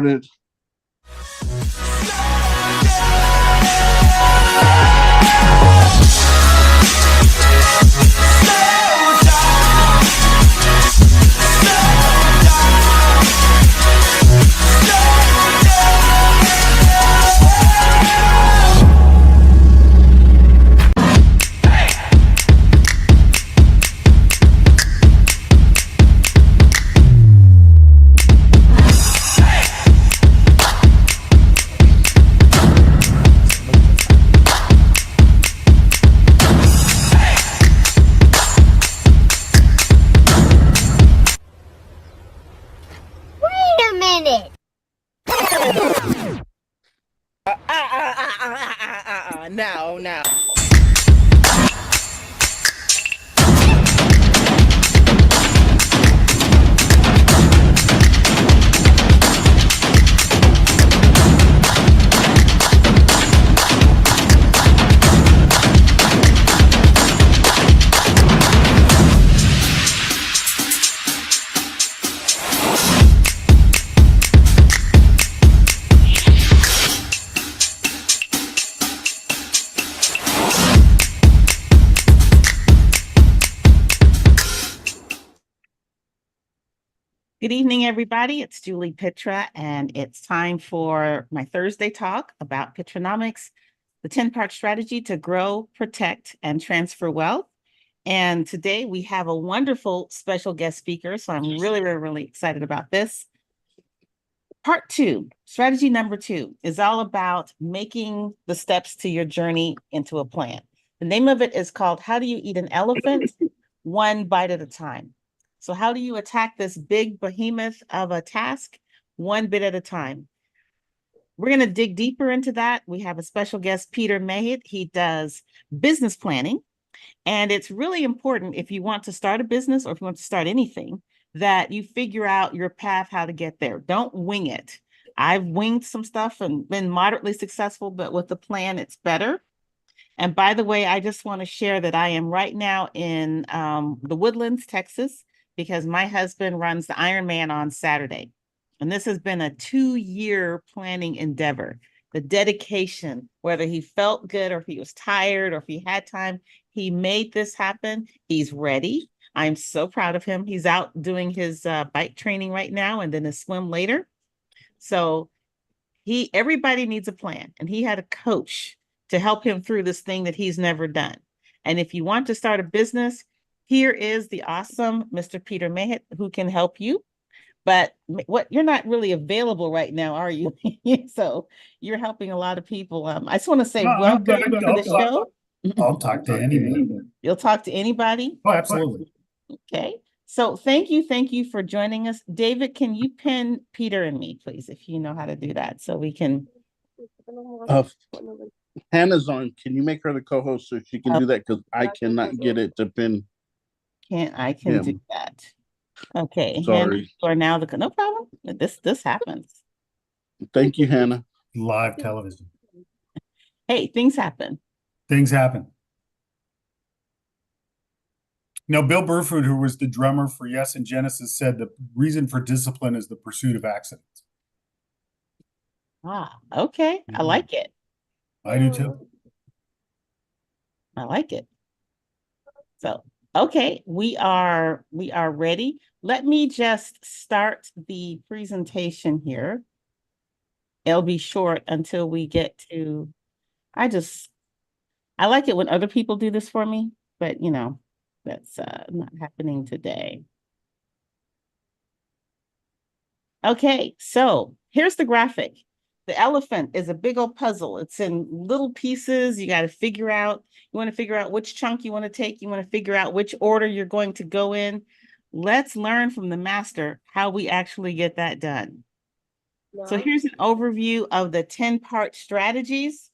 It. No. Good evening, everybody. It's Juli Pitra, and it's time for my Thursday talk about Pitranomics, the 10-part strategy to grow, protect, and transfer wealth. And today we have a wonderful special guest speaker, so I'm really excited about this. Part 2, strategy number 2, is all about making the steps to your journey into a plan. The name of it is called How Do You Eat an Elephant? One Bite at a Time. So how do you attack this big behemoth of a task? One bit at a time. We're going to dig deeper into that. We have a special guest, Peter Mayhew. He does business planning. And it's really important if you want to start a business or if you want to start anything, that you figure out your path, how to get there. Don't wing it. I've winged some stuff and been moderately successful, but with the plan, it's better. And by the way, I just want to share that I am right now in the Woodlands, Texas, because my husband runs the Ironman on Saturday. And this has been a 2-year planning endeavor. The dedication, whether he felt good or if he was tired or if he had time, he made this happen. He's ready. I'm so proud of him. He's out doing his bike training right now and then his swim later. So everybody needs a plan. And he had a coach to help him through this thing that he's never done. And if you want to start a business, here is the awesome Mr. Peter Mayhew who can help you. But you're not really available right now, are you? So you're helping a lot of people. I just want to say welcome to the show. I'll talk to anyone. You'll talk to anybody? Oh, absolutely. Okay. So thank you for joining us. David, can you pin Peter and me, please, if you know how to do that, so we can. Hannah's on. Can you make her the co-host so she can do that? Because I cannot get it to pin. I can do that. Okay. Sorry. Or now no problem. This happens. Thank you, Hannah. Live television. Hey, things happen. Things happen. Bill Burfoot, who was the drummer for Yes and Genesis, said the reason for discipline is the pursuit of excellence. Okay. I like it. I do too. I like it. So, okay, we are ready. Let me just start the presentation here. It'll be short until we get to, I like it when other people do this for me, but that's not happening today. Okay, so here's the graphic. The elephant is a big old puzzle. It's in little pieces. You got to figure out, you want to figure out which chunk you want to take. You want to figure out which order you're going to go in. Let's learn from the master how we actually get that done. So here's an overview of the 10-part strategies.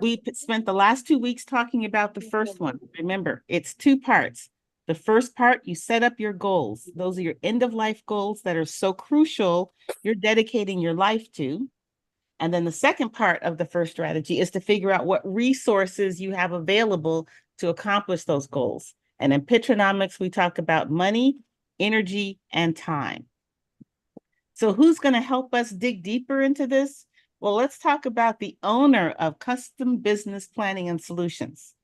We spent the last 2 weeks talking about the first one. Remember, it's 2 parts. The first part, you set up your goals. Those are your end-of-life goals that are so crucial, you're dedicating your life to. And then the second part of the first strategy is to figure out what resources you have available to accomplish those goals. And in Pitranomics, we talk about money, energy, and time. So who's going to help us dig deeper into this? Well, let's talk about the owner of Custom Business Planning and Solutions.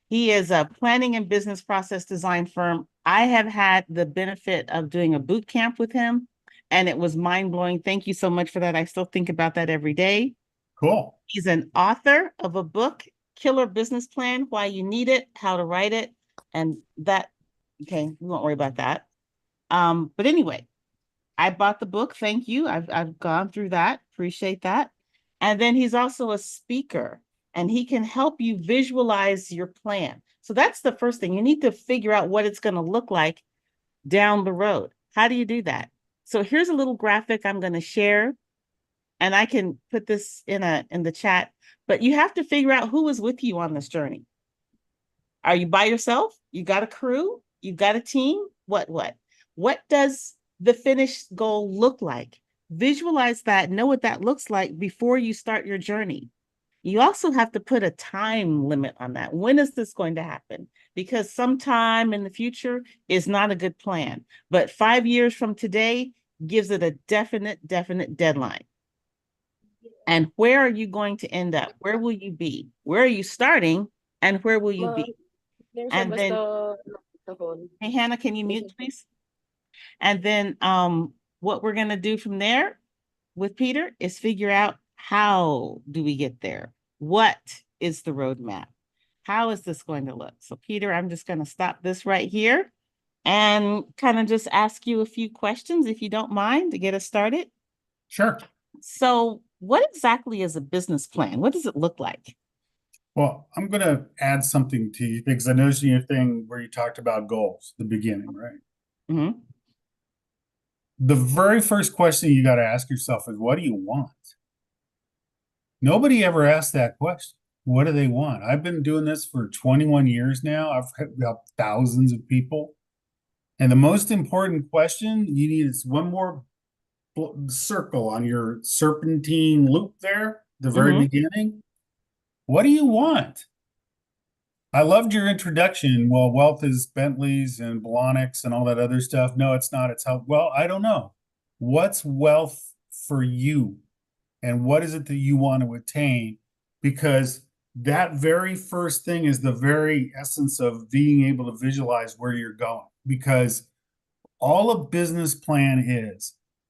He is a planning and business process design firm. I have had the benefit of doing a boot camp with him, and it was mind-blowing. Thank you so much for that. I still think about that every day. Cool. He's an author of a book, Killer Business Plan, Why You Need It, How to Write It, and that, okay, we won't worry about that. But anyway, I bought the book. Thank you. I've gone through that. Appreciate that. And then he's also a speaker, and he can help you visualize your plan. So that's the first thing. You need to figure out what it's going to look like down the road. How do you do that? So here's a little graphic I'm going to share, and I can put this in the chat, but you have to figure out who is with you on this journey. Are you by yourself? You got a crew? You got a team? What does the finished goal look like? Visualize that, know what that looks like before you start your journey. You also have to put a time limit on that. When is this going to happen? Because sometime in the future is not a good plan, but 5 years from today gives it a definite deadline. And where are you going to end up? Where will you be? Where are you starting? And where will you be? And then, hey, Hannah, can you mute, please? And then what we're going to do from there with Peter is figure out, how do we get there? What is the roadmap? How is this going to look? So Peter, I'm just going to stop this right here and kind of just ask you a few questions, if you don't mind, to get us started. Sure. So what exactly is a business plan? What does it look like? Well, I'm going to add something to you because I noticed in your thing where you talked about goals, the beginning, right? Mm-hmm. The very first question you got to ask yourself is, what do you want? Nobody ever asked that question. What do they want? I've been doing this for 21 years now. I've helped thousands of people. And the most important question you need is one more circle on your serpentine loop there, the very beginning. What do you want? I loved your introduction. Well, wealth is Bentleys and Blahniks and all that other stuff. No, it's not. It's how, well, I don't know. What's wealth for you? And what is it that you want to attain? Because that very first thing is the very essence of being able to visualize where you're going. Because all a business plan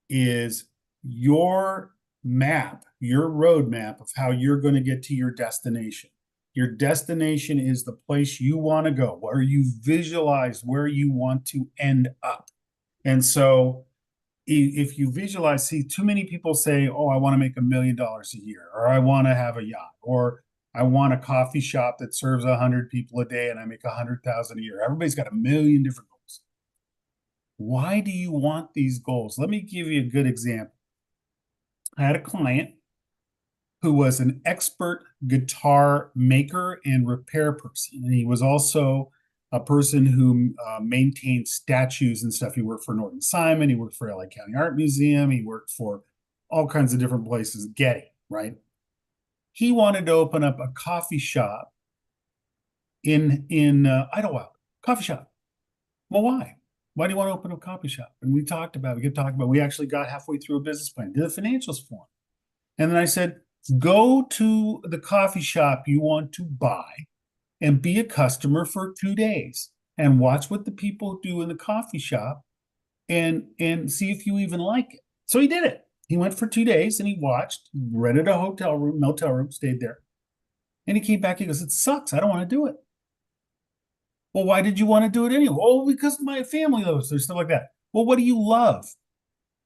is your map, your roadmap of how you're going to get to your destination. Your destination is the place you want to go, where you visualize where you want to end up. And so if you visualize, see, too many people say, oh, I want to make $1 million a year, or I want to have a yacht, or I want a coffee shop that serves 100 people a day and I make 100,000 a year. Everybody's got a million different goals. Why do you want these goals? Let me give you a good example. I had a client who was an expert guitar maker and repair person. And he was also a person who maintained statues and stuff. He worked for Norton Simon. He worked for LA County Art Museum. He worked for all kinds of different places, Getty, right? He wanted to open up a coffee shop in Idlewild, coffee shop. Well, why? Why do you want to open a coffee shop? And we kept talking about, we actually got halfway through a business plan, did the financials for him. And then I said, go to the coffee shop you want to buy and be a customer for 2 days and watch what the people do in the coffee shop and see if you even like it. So he did it. He went for 2 days and he watched, rented a motel room, stayed there. And he came back, he goes, it sucks. I don't want to do it. Well, why did you want to do it anyway? Oh, because my family loves it, stuff like that. Well, what do you love?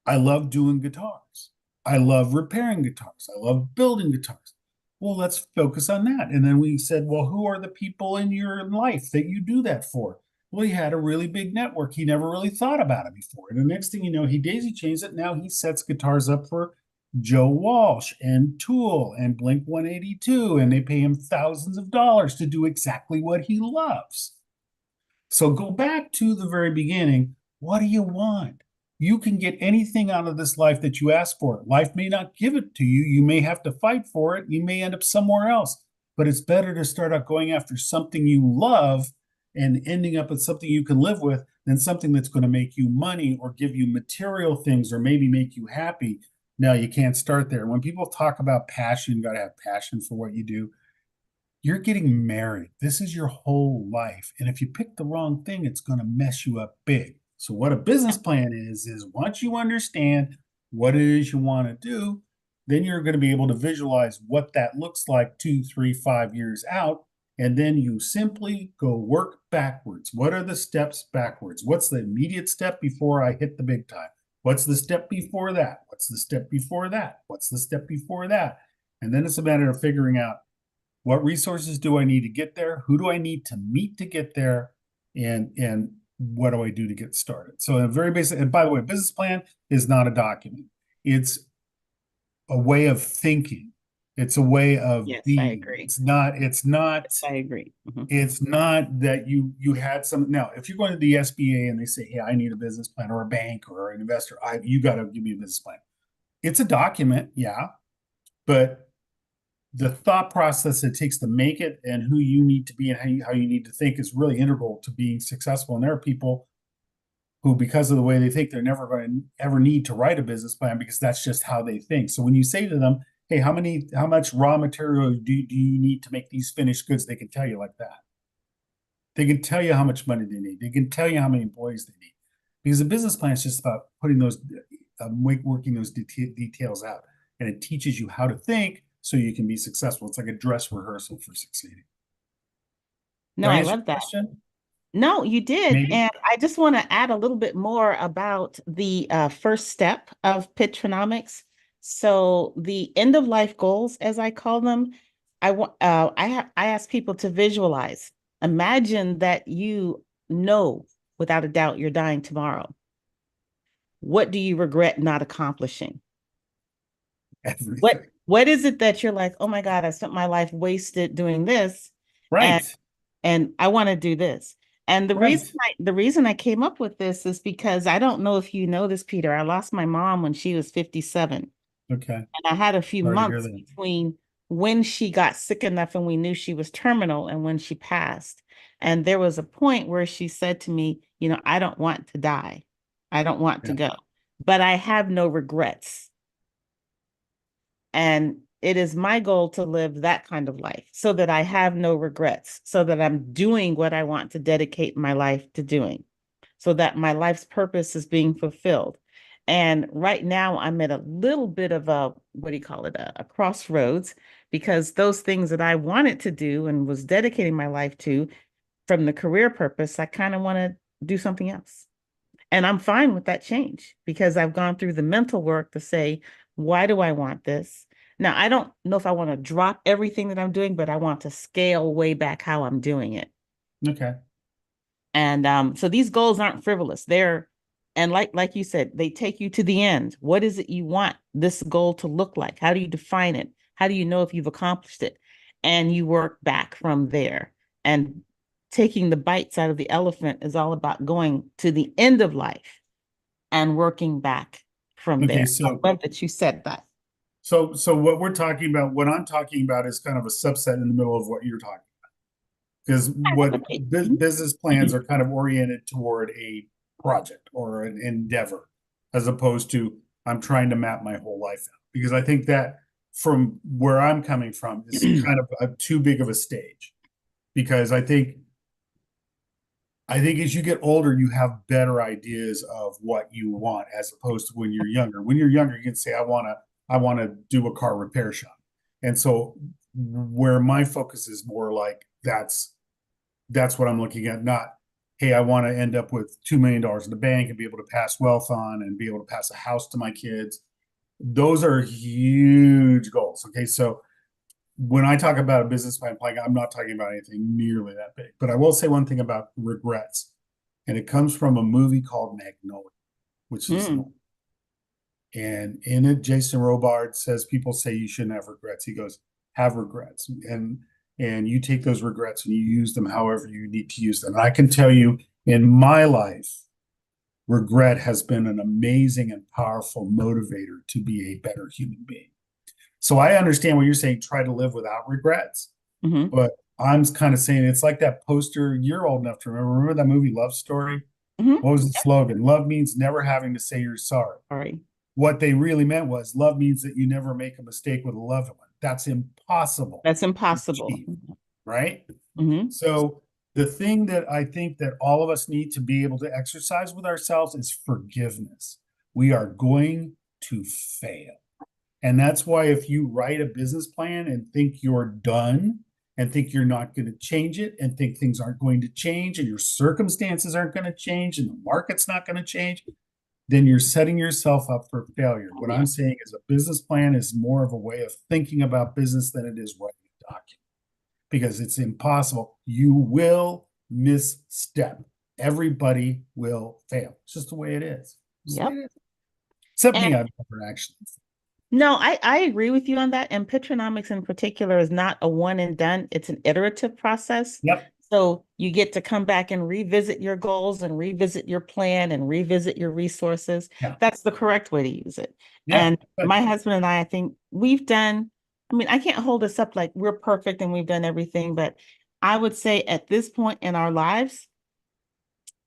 I love doing guitars. I love repairing guitars. I love building guitars. Well, let's focus on that. And then we said, well, who are the people in your life that you do that for? Well, he had a really big network. He never really thought about it before. And the next thing you know, he daisy chains it. Now he sets guitars up for Joe Walsh and Tool and Blink 182, and they pay him thousands of dollars to do exactly what he loves. So go back to the very beginning. What do you want? You can get anything out of this life that you ask for. Life may not give it to you. You may have to fight for it. You may end up somewhere else. But it's better to start out going after something you love and ending up with something you can live with than something that's going to make you money or give you material things or maybe make you happy. No, you can't start there. When people talk about passion, you got to have passion for what you do. You're getting married. This is your whole life. And if you pick the wrong thing, it's going to mess you up big. So what a business plan is once you understand what it is you want to do, then you're going to be able to visualize what that looks like 2, 3, 5 years out. And then you simply go work backwards. What are the steps backwards? What's the immediate step before I hit the big time? What's the step before that? What's the step before that? What's the step before that? And then it's a matter of figuring out what resources do I need to get there? Who do I need to meet to get there? And what do I do to get started? So a very basic, and by the way, a business plan is not a document. It's a way of thinking. It's a way of Yes, being. I agree. It's not, I agree. Mhm. it's not that you had some. Now, if you're going to the SBA and they say, hey, I need a business plan, or a bank or an investor, you got to give me a business plan. It's a document, yeah, but the thought process it takes to make it and who you need to be and how you need to think is really integral to being successful. And there are people who, because of the way they think, they're never going to ever need to write a business plan because that's just how they think. So when you say to them, hey, how much raw material do you need to make these finished goods? They can tell you like that. They can tell you how much money they need. They can tell you how many employees they need. Because a business plan is just about putting those, working those details out. And it teaches you how to think so you can be successful. It's like a dress rehearsal for succeeding. No, Did I answer your love that. question? No, you did. Maybe. And I just want to add a little bit more about the first step of Pitranomics. So the end of life goals, as I call them, I ask people to visualize. Imagine that you know without a doubt you're dying tomorrow. What do you regret not accomplishing? Everything. What is it that you're like, oh my God, I spent my life wasted doing this, Right. and I want to do this. And Right. the reason I came up with this is because I don't know if you know this, Peter. I lost my mom when she was 57. Okay. And I had a few Sorry to hear months that. between when she got sick enough and we knew she was terminal and when she passed. And there was a point where she said to me, you know, I don't want to die. I don't want to Yeah. go, but I have no regrets. And it is my goal to live that kind of life so that I have no regrets, so that I'm doing what I want to dedicate my life to doing, so that my life's purpose is being fulfilled. And right now I'm at a little bit of a, what do you call it, a crossroads, because those things that I wanted to do and was dedicating my life to from the career purpose, I kind of want to do something else. And I'm fine with that change because I've gone through the mental work to say, why do I want this? Now, I don't know if I want to drop everything that I'm doing, but I want to scale way back how I'm doing it. Okay. And so these goals aren't frivolous. And like you said, they take you to the end. What is it you want this goal to look like? How do you define it? How do you know if you've accomplished it? And you work back from there. And taking the bites out of the elephant is all about going to the end of life and working back from Okay, there. so I love that you said that. so what we're talking about, what I'm talking about is kind of a subset in the middle of what you're talking about. Because what business plans are kind of oriented toward a project or an endeavor, as opposed to I'm trying to map my whole life out. Because I think that from where I'm coming from is kind of too big of a stage. Because I think as you get older, you have better ideas of what you want as opposed to when you're younger. When you're younger, you can say, I want to do a car repair shop. And so where my focus is more like that's what I'm looking at, not, hey, I want to end up with $2 million in the bank and be able to pass wealth on and be able to pass a house to my kids. Those are huge goals. Okay. So when I talk about a business plan, I'm not talking about anything nearly that big. But I will say one thing about regrets, and it comes from a movie called Magnolia, which is and in it, Jason Robard says people say you shouldn't have regrets. He goes, have regrets, and you take those regrets and you use them however you need to use them. And I can tell you, in my life, regret has been an amazing and powerful motivator to be a better human being. So I understand what you're saying, try to live without regrets. Mm-hmm. But I'm kind of saying it's like that poster. You're old enough to remember that movie Love Story? Mhm. What was the slogan? Love means never having to say you're sorry. All right. What they really meant was love means that you never make a mistake with a loved one. That's impossible That's to impossible. achieve, right? Mhm. So the thing that I think that all of us need to be able to exercise with ourselves is forgiveness. We are going to fail. And that's why if you write a business plan and think you're done and think you're not going to change it and think things aren't going to change and your circumstances aren't going to change and the market's not going to change, then you're setting yourself up for failure. What I'm saying is a business plan is more of a way of thinking about business than it is writing a document because it's impossible. You will misstep. Everybody will fail. It's just the way it is. It's the way Yep. it is. Except me, And I've never actually. no, I agree with you on that. And Pitranomics in particular is not a one and done. It's an iterative process. Yep. So you get to come back and revisit your goals and revisit your plan and revisit your resources. Yeah. That's the correct way to use it. Yeah. And Good. my husband and I think we've done, I mean, I can't hold us up like we're perfect and we've done everything, but I would say at this point in our lives,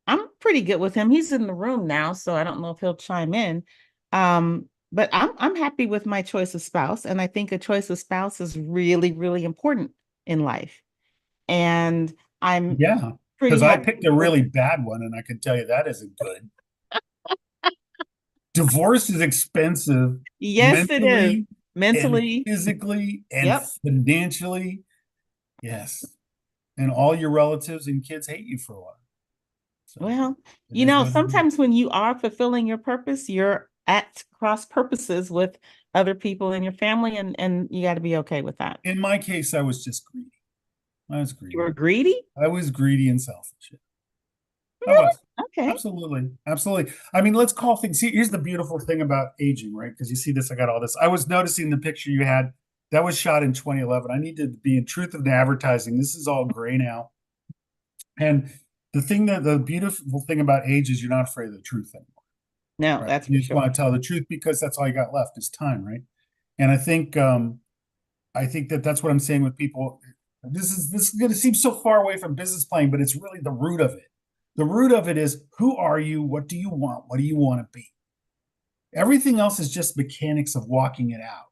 I'm pretty good with him. He's in the room now, so I don't know if he'll chime in. But I'm happy with my choice of spouse, and I think a choice of spouse is really, really important in life. And I'm Yeah. pretty Because I happy. picked a really bad one, and I can tell you that isn't good. Divorce is expensive Yes, it is. mentally and Mentally, physically and yep. financially. Yes. And all your relatives and kids hate you for a while. So Well, it is what it is. sometimes when you are fulfilling your purpose, you're at cross purposes with other people in your family, and you got to be okay with that. In my case, I was just greedy. I was You were greedy. greedy? I was greedy and selfish. I Really? was. Okay. Absolutely. Absolutely. I mean, let's call things. Here's the beautiful thing about aging, right? Because you see this, I got all this. I was noticing the picture you had that was shot in 2011. I need to be in truth of advertising. This is all gray now. And the beautiful thing about age is you're not afraid of the truth anymore. No, Right. that's You for just sure. want to tell the truth because that's all you got left is time, right? And I think that that's what I'm saying with people. This is going to seem so far away from business planning, but it's really the root of it. The root of it is who are you? What do you want? What do you want to be? Everything else is just mechanics of walking it out.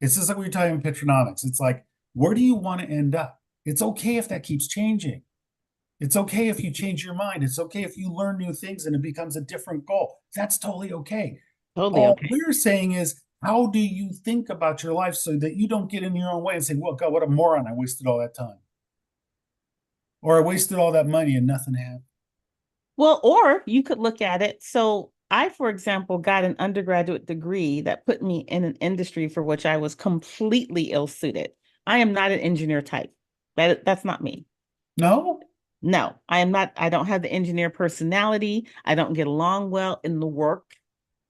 It's just like we were talking in Pitranomics. It's like, where do you want to end up? It's okay if that keeps changing. It's okay if you change your mind. It's okay if you learn new things and it becomes a different goal. That's totally okay. Totally All okay. we're saying is, how do you think about your life so that you don't get in your own way and say, well, God, what a moron. I wasted all that time. Or I wasted all that money and nothing happened. Well, or you could look at it. So I, for example, got an undergraduate degree that put me in an industry for which I was completely ill-suited. I am not an engineer type. That's not me. No? No, I am not. I don't have the engineer personality. I don't get along well in the work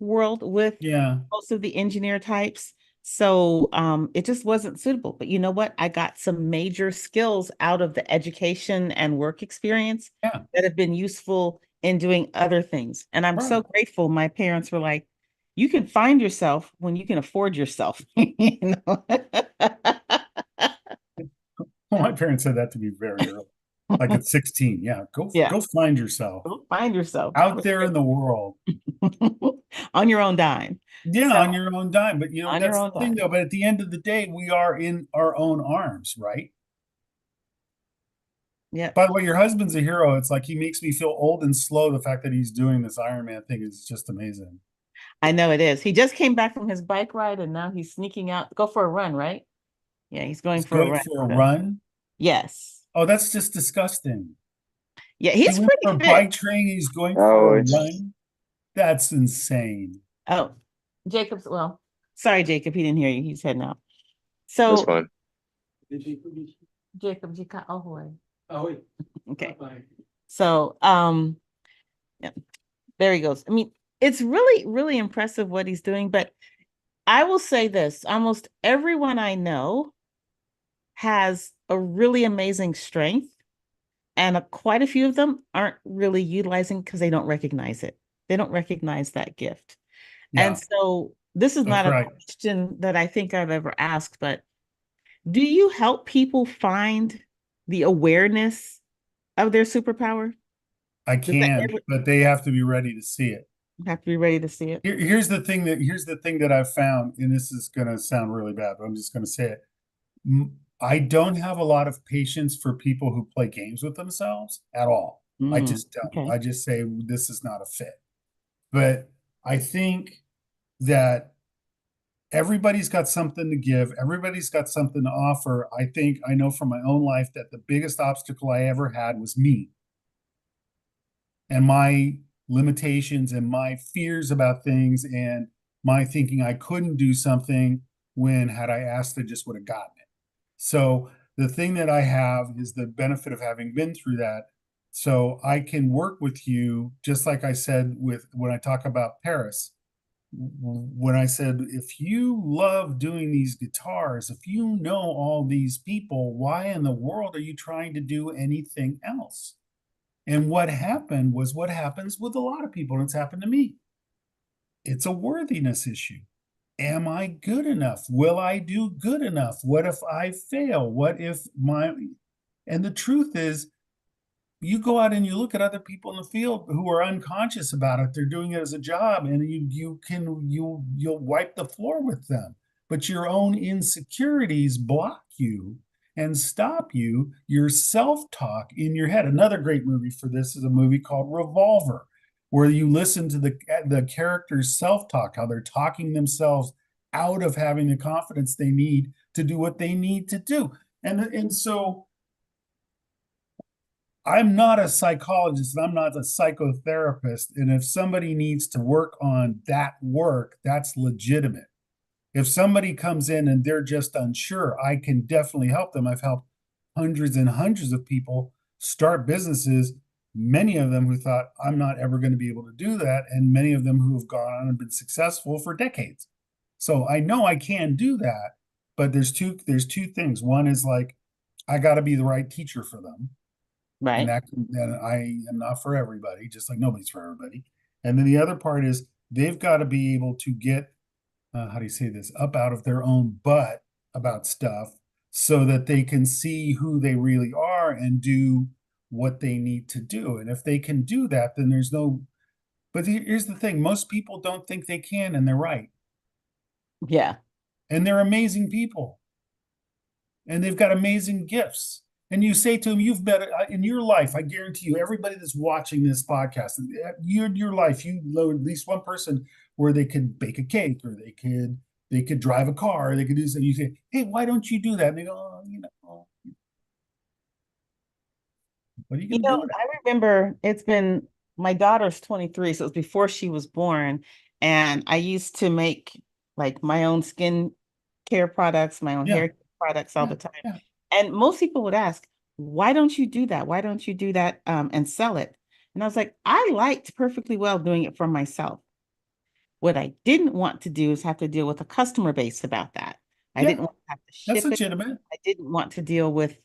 world with Yeah. most of the engineer types. So it just wasn't suitable. But you know what? I got some major skills out of the education and work experience Yeah. that have been useful in doing other things. And I'm so Right. grateful. My parents were like, you can find yourself when you can afford yourself. You know? Well, my parents said that to me very early. Like at 16. Yeah. Yeah. Go find yourself Go find yourself out there in the world. on your own dime. Yeah, So, on your own dime. But you know, on your that's own the thing dime. though. But at the end of the day, we are in our own arms, right? Yeah. By the way, your husband's a hero. It's like he makes me feel old and slow. The fact that he's doing this Iron Man thing is just amazing. I know it is. He just came back from his bike ride and now he's sneaking out. Go for a run, right? Yeah, he's going He's for a going run. for a So, run. yes. Oh, that's just disgusting. Yeah, He he's went for a pretty bike fit. train. He's going Oh, for a it's run. That's insane. Oh, Jacob's, well, sorry, Jacob, he didn't hear you. He's heading out. that's So, fine. Jacob, ahoy. Ah oui. Okay. Bye. So, yeah, there he goes. I mean, it's really, really impressive what he's doing. But I will say this, almost everyone I know has a really amazing strength, and quite a few of them aren't really utilizing because they don't recognize it. They don't recognize that gift. And Yeah, so this is that's not a right. question that I think I've ever asked, but do you help people find the awareness of their superpower? I Does that can, ever but they have to be ready to see it. have to be ready to see it? Here's the thing that I've found, and this is gonna sound really bad, but I'm just gonna say it. I don't have a lot of patience for people who play games with themselves at all. I just don't. Okay. I just say this is not a fit. But I think that everybody's got something to give. Everybody's got something to offer. I think I know from my own life that the biggest obstacle I ever had was me and my limitations and my fears about things and my thinking I couldn't do something when had I asked, I just would have gotten it. So the thing that I have is the benefit of having been through that. So I can work with you, just like I said with when I talk about Paris. When I said, if you love doing these guitars, if you know all these people, why in the world are you trying to do anything else? And what happened was what happens with a lot of people, and it's happened to me. It's a worthiness issue. Am I good enough? Will I do good enough? What if I fail? What if my, and the truth is, you go out and you look at other people in the field who are unconscious about it. They're doing it as a job, and you'll wipe the floor with them. But your own insecurities block you and stop you. Your self-talk in your head. Another great movie for this is a movie called Revolver, where you listen to the characters' self-talk, how they're talking themselves out of having the confidence they need to do what they need to do. And so I'm not a psychologist and I'm not a psychotherapist. And if somebody needs to work on that work, that's legitimate. If somebody comes in and they're just unsure, I can definitely help them. I've helped hundreds and hundreds of people start businesses, many of them who thought, I'm not ever going to be able to do that, and many of them who have gone on and been successful for decades. So I know I can do that, but there's two things. One is like, I got to be the right teacher for them. And Right. that I am not for everybody, just like nobody's for everybody. And then the other part is they've got to be able to get, how do you say this, up out of their own butt about stuff so that they can see who they really are and do what they need to do. And if they can do that, then there's no, but here's the thing, most people don't think they can, and they're right. Yeah. And they're amazing people. And they've got amazing gifts. And you say to them, you've met in your life, I guarantee you, everybody that's watching this podcast, your life, you know at least one person where they could bake a cake, or they could drive a car, or they could do something. You say, hey, why don't you do that? And they go, oh, what are you going to do? I remember my daughter's 23, so it was before she was born. And I used to make like my own skin care products, my own Yeah, hair products all yeah, the time. yeah. And most people would ask, why don't you do that? Why don't you do that and sell it? And I was like, I liked perfectly well doing it for myself. What I didn't want to do is have to deal with a customer base about that. I Yeah, didn't want to have to that's ship it. legitimate. I didn't want to deal with,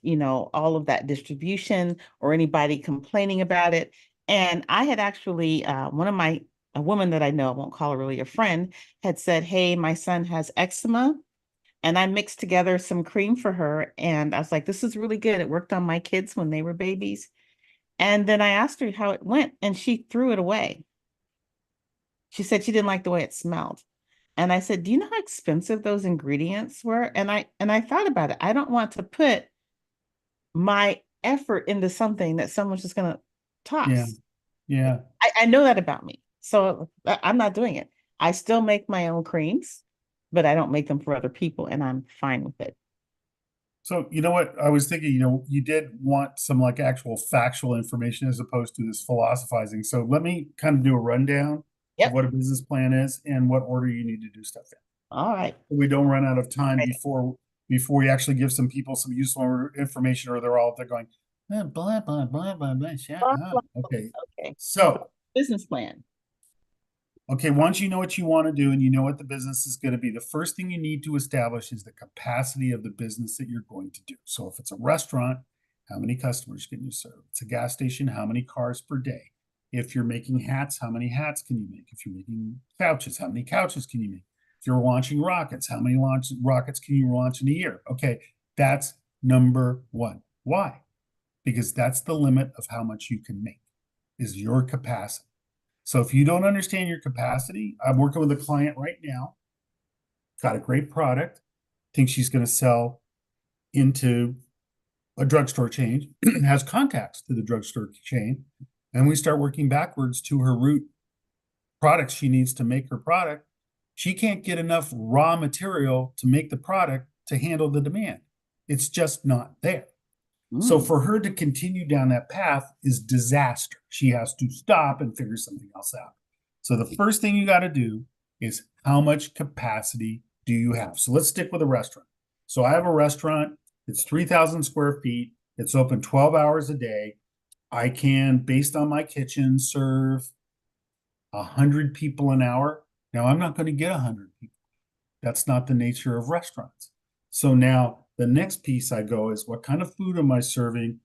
all of that distribution or anybody complaining about it. And I had actually, a woman that I know, I won't call her really a friend, had said, hey, my son has eczema. And I mixed together some cream for her. And I was like, this is really good. It worked on my kids when they were babies. And then I asked her how it went, and she threw it away. She said she didn't like the way it smelled. And I said, do you know how expensive those ingredients were? And I thought about it. I don't want to put my effort into something that someone's just going to Yeah, toss. yeah. I know that about me. So I'm not doing it. I still make my own creams, but I don't make them for other people, and I'm fine with it. So you know what I was thinking, you did want some like actual factual information as opposed to this philosophizing. So let me kind of do a rundown of Yep. what a business plan is and what order you need to do stuff in. All right. So we don't run out of time Right. before we actually give some people some useful information, or they're going, blah, blah, blah, blah, blah, shut up. Okay. Okay. So Business plan. okay, once you know what you want to do and you know what the business is going to be, the first thing you need to establish is the capacity of the business that you're going to do. So if it's a restaurant, how many customers can you serve? If it's a gas station, how many cars per day? If you're making hats, how many hats can you make? If you're making couches, how many couches can you make? If you're launching rockets, how many rockets can you launch in a year? Okay, that's number one. Why? because that's the limit of how much you can make, is your capacity. So if you don't understand your capacity, I'm working with a client right now, got a great product, thinks she's going to sell into a drugstore chain, has contacts to the drugstore chain, and we start working backwards to her root products she needs to make her product. She can't get enough raw material to make the product to handle the demand. It's just not there. So for her to continue down that path is disaster. She has to stop and figure something else out. So the first thing you got to do is how much capacity do you have? So let's stick with a restaurant. So I have a restaurant. It's 3,000 square feet. It's open 12 hours a day. I can, based on my kitchen, serve 100 people an hour. Now I'm not going to get 100 people. That's not the nature of restaurants. So now the next piece I go is, what kind of food am I serving?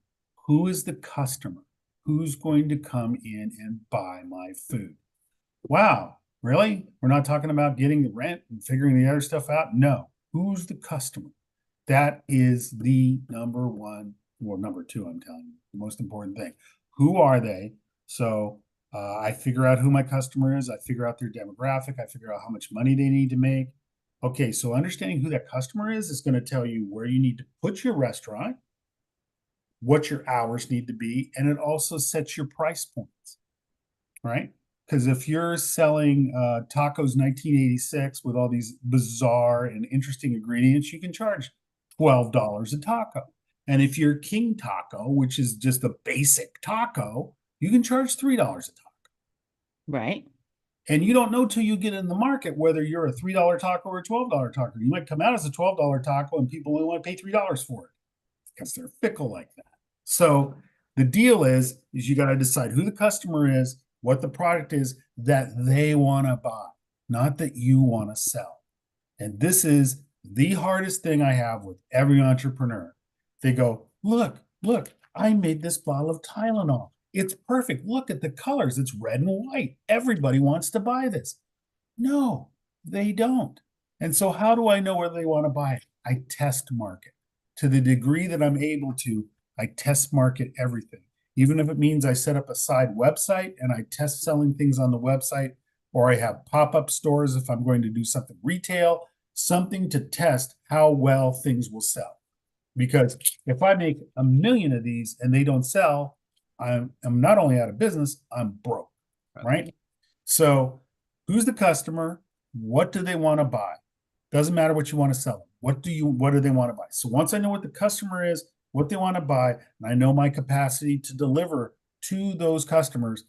Who is the customer? Who's going to come in and buy my food? Wow, really? We're not talking about getting the rent and figuring the other stuff out? No. Who's the customer? That is the number one, well, number two, I'm telling you, the most important thing. Who are they? So I figure out who my customer is. I figure out their demographic. I figure out how much money they need to make. Okay, so understanding who that customer is going to tell you where you need to put your restaurant, what your hours need to be, and it also sets your price points, right? Because if you're selling tacos 1986 with all these bizarre and interesting ingredients, you can charge $12 a taco. And if you're King Taco, which is just a basic taco, you can charge $3 a taco. Right. And you don't know till you get in the market whether you're a $3 taco or a $12 taco. You might come out as a $12 taco and people only want to pay $3 for it because they're fickle like that. So the deal is you got to decide who the customer is, what the product is that they want to buy, not that you want to sell. And this is the hardest thing I have with every entrepreneur. They go, look, I made this bottle of Tylenol. It's perfect. Look at the colors. It's red and white. Everybody wants to buy this. No, they don't. And so how do I know whether they want to buy it? I test market. To the degree that I'm able to, I test market everything. Even if it means I set up a side website and I test selling things on the website, or I have pop-up stores if I'm going to do something retail, something to test how well things will sell. Because if I make 1 million of these and they don't sell, I'm not only out of business, I'm broke, right? So who's the customer? What do they want to buy? Doesn't matter what you want to sell them. What do they want to buy? So once I know what the customer is, what they want to buy, and I know my capacity to deliver to those customers,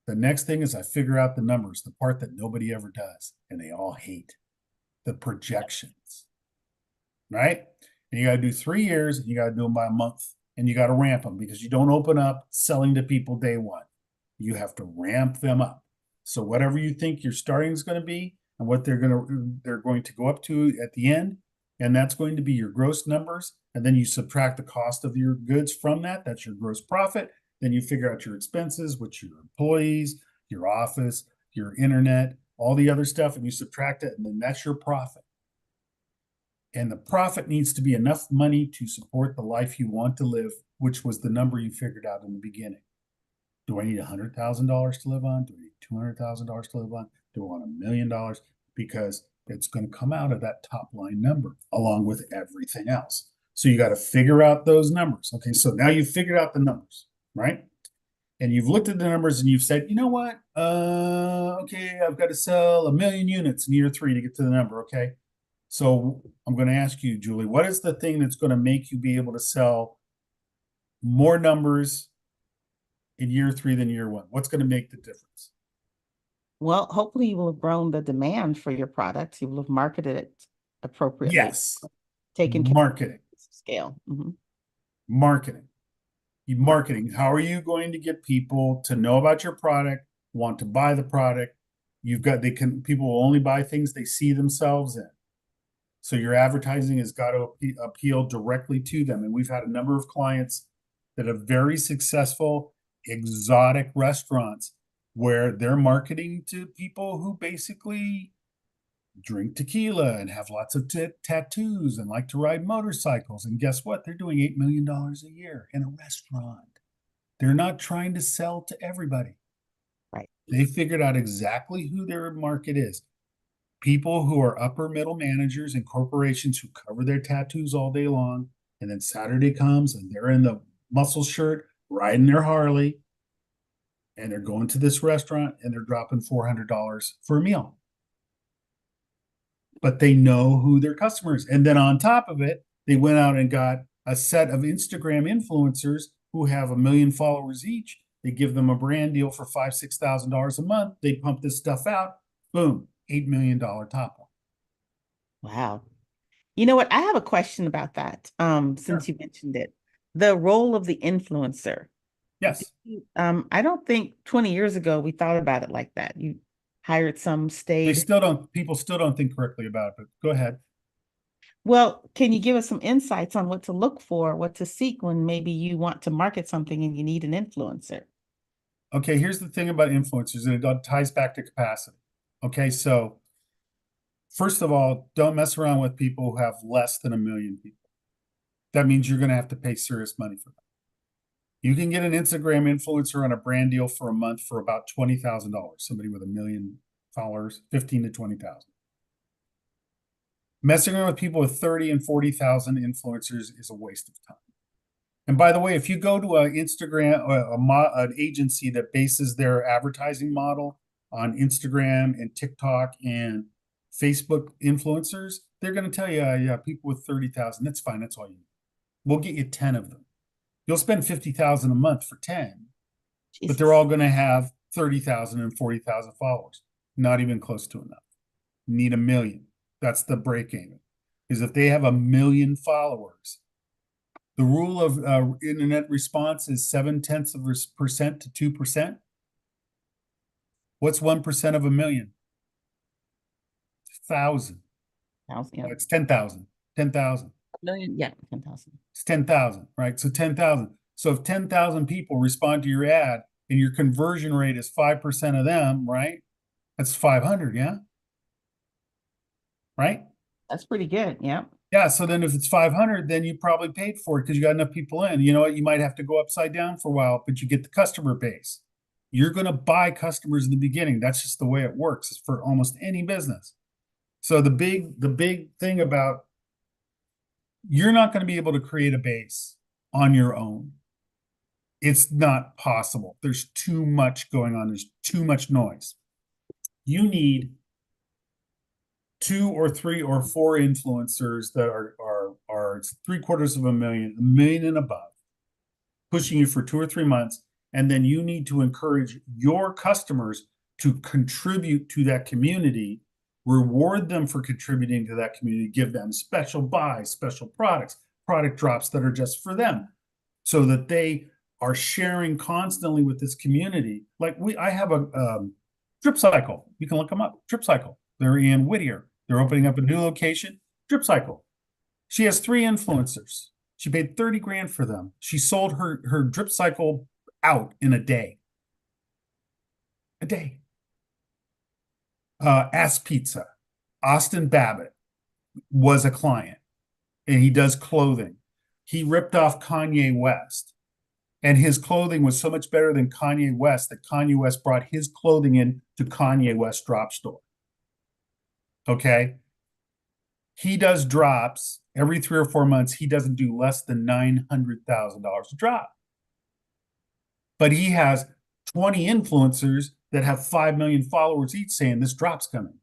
the next thing is I figure out the numbers, the part that nobody ever does, and they all hate, the projections, right? And you got to do 3 years, and you got to do them by a month. And you got to ramp them because you don't open up selling to people day one. You have to ramp them up. So whatever you think your starting is going to be and what they're going to go up to at the end, and that's going to be your gross numbers. And then you subtract the cost of your goods from that. That's your gross profit. Then you figure out your expenses, which your employees, your office, your internet, all the other stuff, and you subtract it, and then that's your profit. And the profit needs to be enough money to support the life you want to live, which was the number you figured out in the beginning. Do I need $100,000 to live on? Do I need $200,000 to live on? Do I want $1 million? Because it's going to come out of that top line number along with everything else. So you got to figure out those numbers. Okay, so now you've figured out the numbers, right? And you've looked at the numbers and you've said, you know what? Okay, I've got to sell 1 million units in year 3 to get to the number, okay? So I'm going to ask you, Julie, what is the thing that's going to make you be able to sell more numbers in year 3 than year 1? What's going to make the difference? Well, hopefully you will have grown the demand for your products. You will have marketed it appropriately. Yes. Taken care Marketing. of scale. Mm-hmm. Marketing. How are you going to get people to know about your product, want to buy the product? People will only buy things they see themselves in. So your advertising has got to appeal directly to them. And we've had a number of clients that are very successful exotic restaurants where they're marketing to people who basically drink tequila and have lots of tattoos and like to ride motorcycles. And guess what? They're doing $8 million a year in a restaurant. They're not trying to sell to everybody. Right. They figured out exactly who their market is. People who are upper middle managers in corporations who cover their tattoos all day long. And then Saturday comes and they're in the muscle shirt, riding their Harley, and they're going to this restaurant and they're dropping $400 for a meal. But they know who their customers. And then on top of it, they went out and got a set of Instagram influencers who have 1 million followers each. They give them a brand deal for $5,000, $6,000 a month. They pump this stuff out. Boom, $8 million top one. Wow. You know what? I have a question about that. Since you mentioned it, the role of the influencer. Yes. I don't think 20 years ago we thought about it like that. You hired some, They stayed. people still don't think correctly about it, but go ahead. Well, can you give us some insights on what to look for, what to seek when maybe you want to market something and you need an influencer? Okay, here's the thing about influencers, and it all ties back to capacity. Okay, so first of all, don't mess around with people who have less than 1 million people. That means you're going to have to pay serious money for them. You can get an Instagram influencer on a brand deal for a month for about $20,000. Somebody with 1 million followers, 15 to 20,000. Messing around with people with 30 and 40,000 influencers is a waste of time. And by the way, if you go to an Instagram, an agency that bases their advertising model on Instagram and TikTok and Facebook influencers, they're going to tell you, yeah, people with 30,000, that's fine. That's all you need. We'll get you 10 of them. You'll spend 50,000 a month for 10, but they're all going to have 30,000 and 40,000 followers. Not even close to enough. Need 1 million. That's the break even. Is if they have 1 million followers, the rule of internet response is 0.7% to 2%. What's 1% of 1 million? 1,000. Yeah. It's 10,000. 10,000. Million, yeah, 10,000. It's 10,000, right? So 10,000. So if 10,000 people respond to your ad and your conversion rate is 5% of them, right? That's 500, yeah? Right? That's pretty good. Yeah. Yeah, so then if it's 500, then you probably paid for it because you got enough people in. You know what? You might have to go upside down for a while, but you get the customer base. You're going to buy customers in the beginning. That's just the way it works. It's for almost any business. So the big thing about you're not going to be able to create a base on your own. It's not possible. There's too much going on. There's too much noise. You need 2 or 3 or 4 influencers that are 750,000, 1 million and above, pushing you for 2 or 3 months. And then you need to encourage your customers to contribute to that community, reward them for contributing to that community, give them special buys, special products, product drops that are just for them, so that they are sharing constantly with this community. Like I have a Drip Cycle. You can look them up. Drip Cycle. They're in Whittier. They're opening up a new location. Drip Cycle. She has 3 influencers. She paid 30 grand for them. She sold her Drip Cycle out in a day. A day. Ass Pizza. Austin Babbitt was a client, and he does clothing. He ripped off Kanye West, and his clothing was so much better than Kanye West that Kanye West brought his clothing in to Kanye West drop store. Okay. He does drops every 3 or 4 months. He doesn't do less than $900,000 a drop. But he has 20 influencers that have 5 million followers each saying this drop's coming.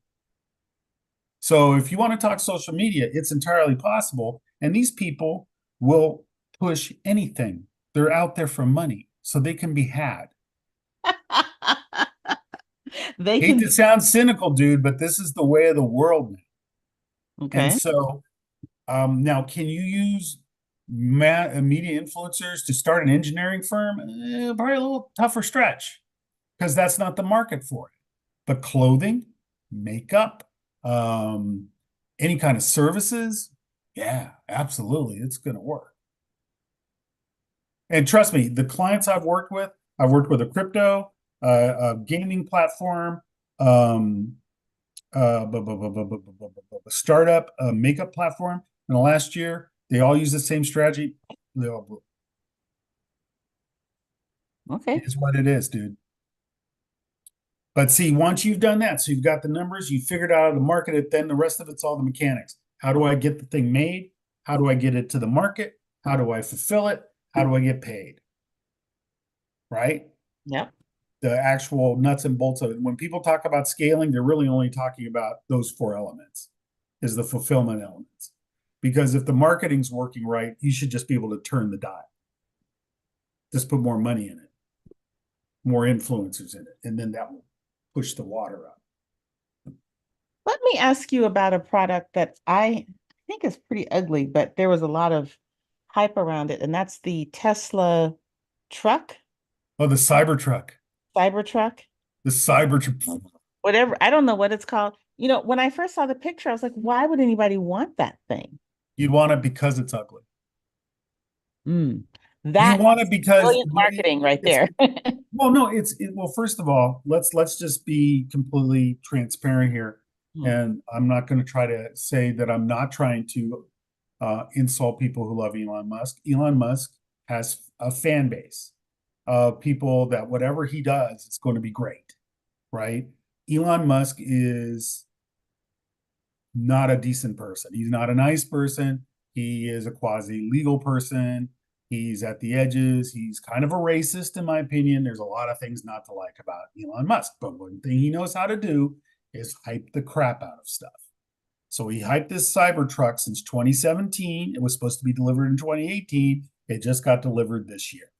So if you want to talk social media, it's entirely possible. And these people will push anything. They're out there for money, so they can be had. They Hate can. to sound cynical, dude, but this is the way of the world now. Okay. And so now, can you use media influencers to start an engineering firm? Probably a little tougher stretch, because that's not the market for it. But clothing, makeup, any kind of services, yeah, absolutely, it's going to work. And trust me, the clients I've worked with a crypto, a gaming platform, startup makeup platform in the last year. They all use the same strategy. They all blew. Okay. It is what it is, dude. But see, once you've done that, so you've got the numbers, you figured out how to market it, then the rest of it's all the mechanics. How do I get the thing made? How do I get it to the market? How do I fulfill it? How do I get paid? Right? Yep. The actual nuts and bolts of it. When people talk about scaling, they're really only talking about those four elements, is the fulfillment elements. Because if the marketing's working right, you should just be able to turn the dial. Just put more money in it, more influencers in it, and then that will push the water up. Let me ask you about a product that I think is pretty ugly, but there was a lot of hype around it, and that's the Tesla truck, Oh, the Cybertruck. Cybertruck, The Cybertruck. whatever. I don't know what it's called. You know, when I first saw the picture, I was like, why would anybody want that thing? You'd want it because it's ugly. Mm. You That want it because brilliant marketing right there. well, no, well, first of all, let's just be completely transparent here. And I'm not going to try to say that I'm not trying to insult people who love Elon Musk. Elon Musk has a fan base of people that whatever he does, it's going to be great, right? Elon Musk is not a decent person. He's not a nice person. He is a quasi-legal person. He's at the edges. He's kind of a racist, in my opinion. There's a lot of things not to like about Elon Musk, but one thing he knows how to do is hype the crap out of stuff. So he hyped this Cybertruck since 2017. It was supposed to be delivered in 2018. It just got delivered this year.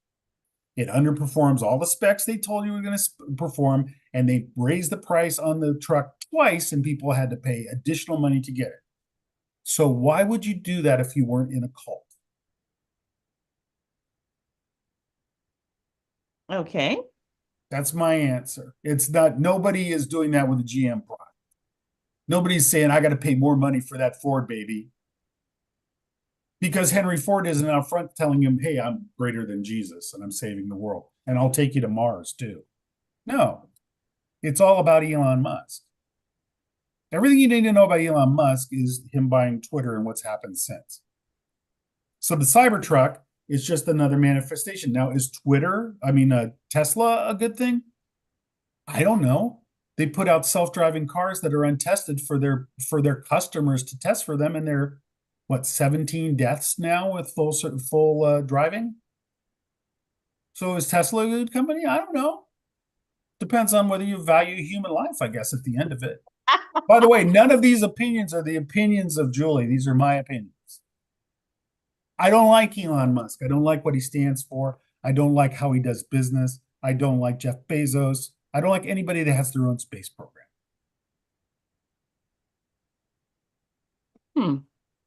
It underperforms all the specs they told you were going to perform, and they raised the price on the truck twice, and people had to pay additional money to get it. So why would you do that if you weren't in a cult? Okay. That's my answer. It's not, nobody is doing that with a GM product. Nobody's saying, I got to pay more money for that Ford, baby. Because Henry Ford isn't out front telling him, hey, I'm greater than Jesus and I'm saving the world. And I'll take you to Mars too. No, it's all about Elon Musk. Everything you need to know about Elon Musk is him buying Twitter and what's happened since. So the Cybertruck is just another manifestation. Now, is Tesla a good thing? I don't know. They put out self-driving cars that are untested for their customers to test for them, and they're 17 deaths now with full driving. So is Tesla a good company? I don't know. Depends on whether you value human life, I guess, at the end of it. By the way, none of these opinions are the opinions of Julie. These are my opinions. I don't like Elon Musk. I don't like what he stands for. I don't like how he does business. I don't like Jeff Bezos. I don't like anybody that has their own space program.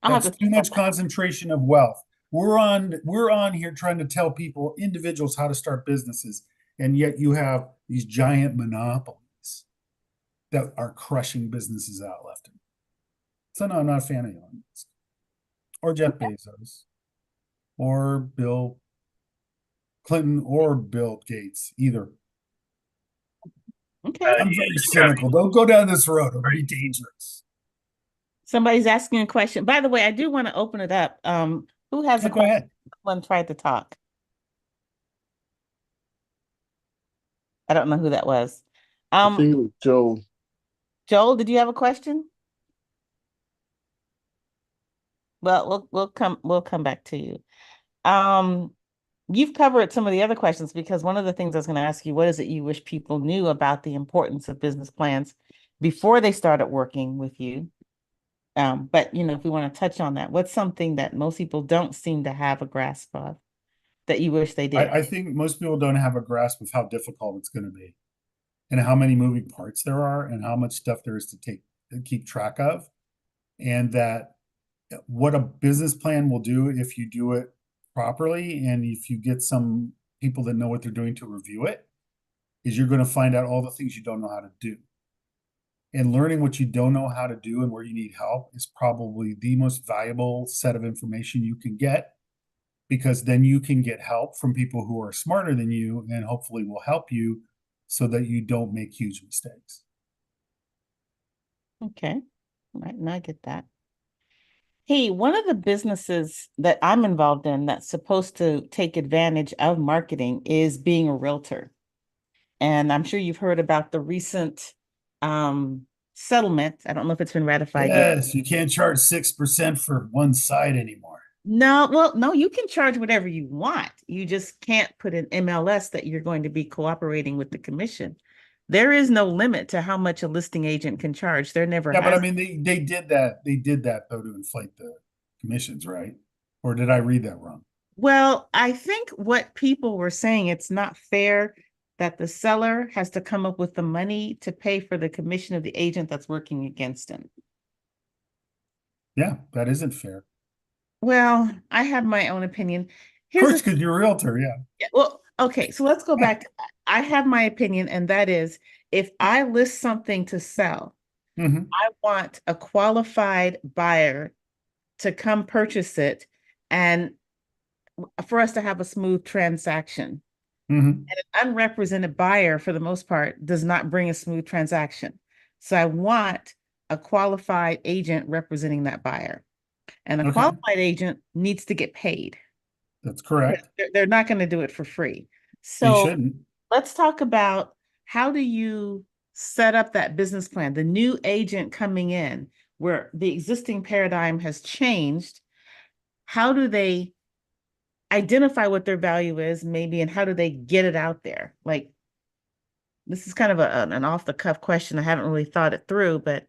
That's too much concentration of wealth. We're on here trying to tell people, individuals, how to start businesses, and yet you have these giant monopolies that are crushing businesses out left and right. So no, I'm not a fan of Elon Musk or Jeff Bezos or Bill Clinton or Bill Gates either. Okay. I'm very cynical. Don't go down this road. It's very dangerous. Somebody's asking a question. By the way, I do want to open it up. Who has a Go ahead. One tried to talk. I don't know who that was. I think it was Joe. Joel, did you have a question? Well, we'll come back to you. You've covered some of the other questions, because one of the things I was going to ask you, what is it you wish people knew about the importance of business plans before they started working with you? But if we want to touch on that, what's something that most people don't seem to have a grasp of that you wish they did? I think most people don't have a grasp of how difficult it's going to be, and how many moving parts there are, and how much stuff there is to keep track of, and that what a business plan will do if you do it properly, and if you get some people that know what they're doing to review it, is you're going to find out all the things you don't know how to do. And learning what you don't know how to do and where you need help is probably the most valuable set of information you can get, because then you can get help from people who are smarter than you and hopefully will help you so that you don't make huge mistakes. Okay. All right. And I get that. Hey, one of the businesses that I'm involved in that's supposed to take advantage of marketing is being a realtor. And I'm sure you've heard about the recent settlement. I don't know if it's been ratified yet. Yes, you can't charge 6% for one side anymore. No, well, no, you can charge whatever you want. You just can't put an MLS that you're going to be cooperating with the commission. There is no limit to how much a listing agent can charge. There never Yeah, but I has. mean, they did that. They did that though to inflate the commissions, right? Or did I read that wrong? Well, I think what people were saying, it's not fair that the seller has to come up with the money to pay for the commission of the agent that's working against him. Yeah, that isn't fair. Of Well, I have my own opinion. Here's course, the because you're a realtor. Yeah. Yeah, well, okay, so let's go back to that. I have my opinion, and that is if I list something to sell, Hmm. I want a qualified buyer to come purchase it and for us to have a smooth transaction. Hmm. And an unrepresented buyer, for the most part, does not bring a smooth transaction. So I want a qualified agent representing that buyer. And a Okay, qualified agent needs to get paid. that's correct. They're not going to do it for free. They So shouldn't. let's talk about how do you set up that business plan? The new agent coming in where the existing paradigm has changed. How do they identify what their value is, maybe, and how do they get it out there? Like, this is kind of an off the cuff question. I haven't really thought it through, but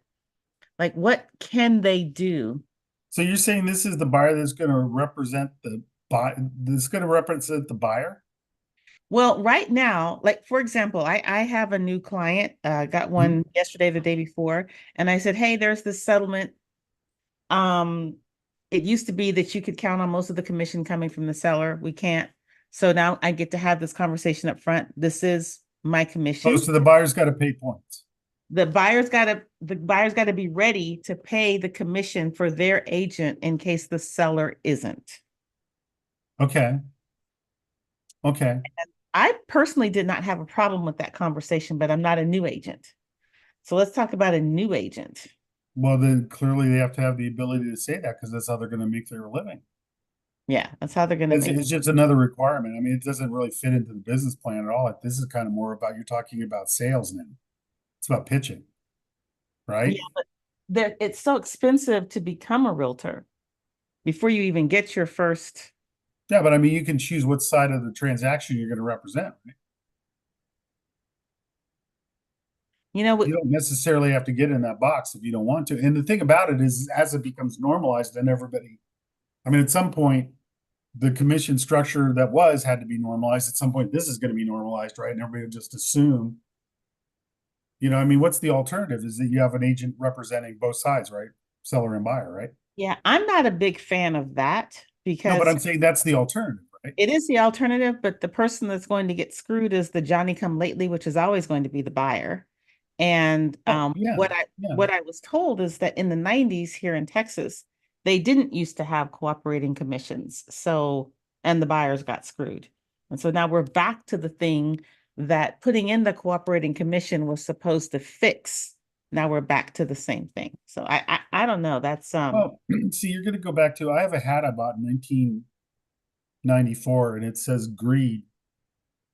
like, what can they do? So you're saying this is the buyer that's going to represent the buy. That's going to represent the buyer. Well, right now, like for example, I have a new client, got Mhm. one yesterday, the day before, and I said, hey, there's this settlement. Um, it used to be that you could count on most of the commission coming from the seller. We can't. So now I get to have this conversation up front. This is my Oh, commission. so the buyer's got to pay points. The buyer's got to be ready to pay the commission for their agent in case the seller isn't. Okay. Okay. I personally did not have a problem with that conversation, but I'm not a new agent. So let's talk about a new agent. Well, then clearly they have to have the ability to say that because that's how they're going to make their living. Yeah, that's how they're going to It's, make. it's just another requirement. I mean, it doesn't really fit into the business plan at all. This is kind of more about you're talking about sales now. It's about pitching, Yeah, right? but it's so expensive to become a realtor before you even get your first. Yeah, but I mean, you can choose what side of the transaction you're going to represent, right? You know what? You don't necessarily have to get in that box if you don't want to. And the thing about it is, as it becomes normalized, then everybody, I mean, at some point, the commission structure that was had to be normalized. At some point, this is going to be normalized, right? And everybody will just assume, I mean, what's the alternative? Is that you have an agent representing both sides, right? Seller and buyer, right? Yeah, I'm not a big fan of that No, but because I'm saying that's the alternative, right? it is the alternative, but the person that's going to get screwed is the Johnny come lately, which is always going to be the buyer. And Oh, yeah, yeah. what I was told is that in the 90s here in Texas, they didn't used to have cooperating commissions. So, and the buyers got screwed. And so now we're back to the thing that putting in the cooperating commission was supposed to fix. Now we're back to the same thing. So I don't know. That's Well, see, you're going to go back to, I have a hat I bought in 1994 and it says greed,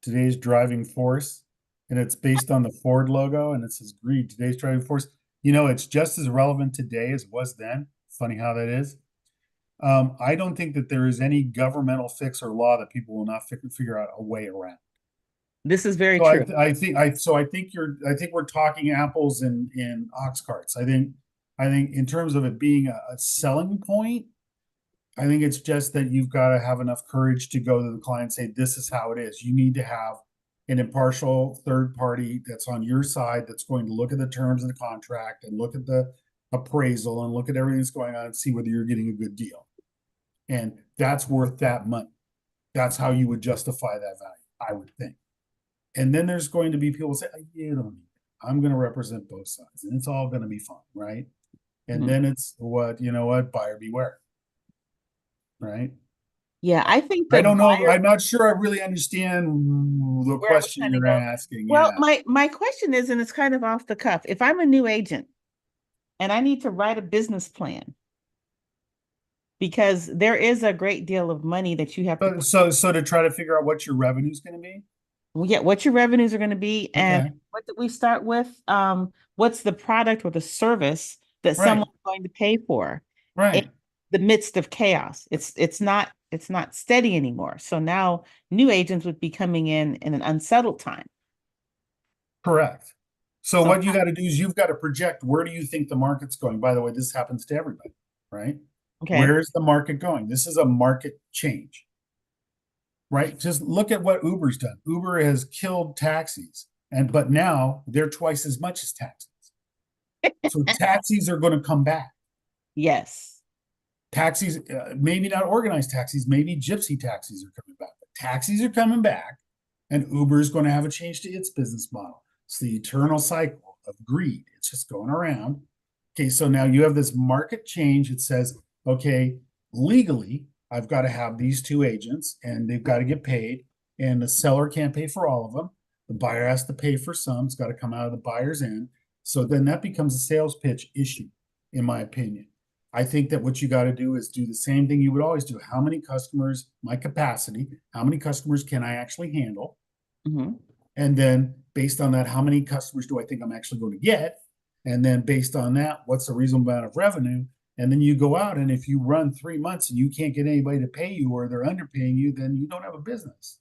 today's driving force. And it's based on the Ford logo and it says greed, today's driving force. It's just as relevant today as it was then. Funny how that is. I don't think that there is any governmental fix or law that people will not figure out a way around. this is very So true. I think we're talking apples and ox carts. I think in terms of it being a selling point, I think it's just that you've got to have enough courage to go to the client and say, this is how it is. You need to have an impartial third party that's on your side that's going to look at the terms of the contract and look at the appraisal and look at everything that's going on and see whether you're getting a good deal. And that's worth that money. That's how you would justify that value, I would think. And then there's going to be people who say, you don't need it. I'm going to represent both sides and it's all going to be fun, right? And then it's buyer beware, right? Yeah, I think I the don't know. buyer I'm not sure I really understand the where I was question trying to you're go. asking. Well, Yeah. my question is, and it's kind of off the cuff. If I'm a new agent and I need to write a business plan because there is a great deal of money that you have to So to try to figure out what your revenue is going to be. get what your revenues are going to be and Okay. what did we start with? What's the product or the service that Right. someone's going to pay for in Right. the midst of chaos? It's not steady anymore. So now new agents would be coming in an unsettled time. Correct. So So what you got to do is you've got to project, where do you think the market's going? By the way, this happens to everybody, right? okay. Where is the market going? This is a market change, right? Just look at what Uber's done. Uber has killed taxis, but now they're twice as much as taxis. So taxis are going to come back. Yes. Taxis, maybe not organized taxis, maybe gypsy taxis are coming back. But taxis are coming back, and Uber is going to have a change to its business model. It's the eternal cycle of greed. It's just going around. Okay, so now you have this market change. It says, okay, legally, I've got to have these two agents, and they've got to get paid, and the seller can't pay for all of them. The buyer has to pay for some. It's got to come out of the buyer's end. So then that becomes a sales pitch issue, in my opinion. I think that what you got to do is do the same thing you would always do. How many customers, my capacity, how many customers can I actually handle? Mhm. And then based on that, how many customers do I think I'm actually going to get? And then based on that, what's the reasonable amount of revenue? And then you go out, and if you run 3 months and you can't get anybody to pay you, or they're underpaying you, then you don't have a business.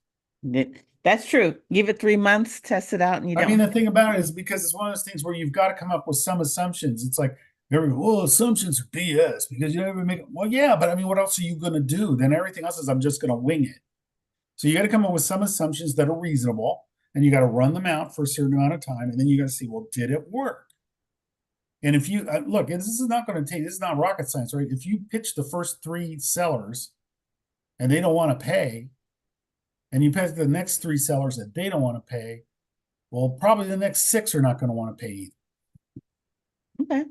That's true. Give it 3 months, test it out, and you I don't. mean, the thing about it is, because it's one of those things where you've got to come up with some assumptions. It's like, well, assumptions are BS because you never make it. Well, yeah, but I mean, what else are you going to do? Then everything else is, I'm just going to wing it. So you got to come up with some assumptions that are reasonable, and you got to run them out for a certain amount of time, and then you got to see, well, did it work? And if you look, this is not going to take, this is not rocket science, right? If you pitch the first 3 sellers and they don't want to pay, and you pitch the next 3 sellers that they don't want to pay, well, probably the next 6 are not going to want to pay either. Okay.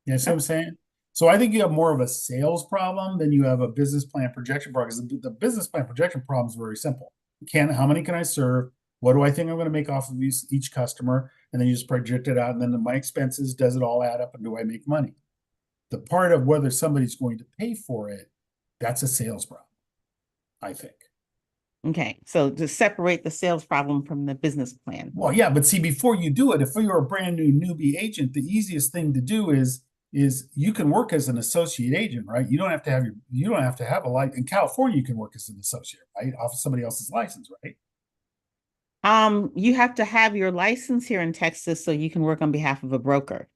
You see what I'm saying? So I think you have more of a sales problem than you have a business plan projection problem. Because the business plan projection problem is very simple. How many can I serve? What do I think I'm going to make off of each customer? And then you just project it out. And then my expenses, does it all add up? And do I make money? The part of whether somebody's going to pay for it, that's a sales problem, I think. Okay. So to separate the sales problem from the business plan. Well, yeah, but see, before you do it, if you're a brand new newbie agent, the easiest thing to do is you can work as an associate agent, right? You don't have to have a license. In California, you can work as an associate, right? Off of somebody else's license, right? You have to have your license here in Texas so you can work on behalf of a broker.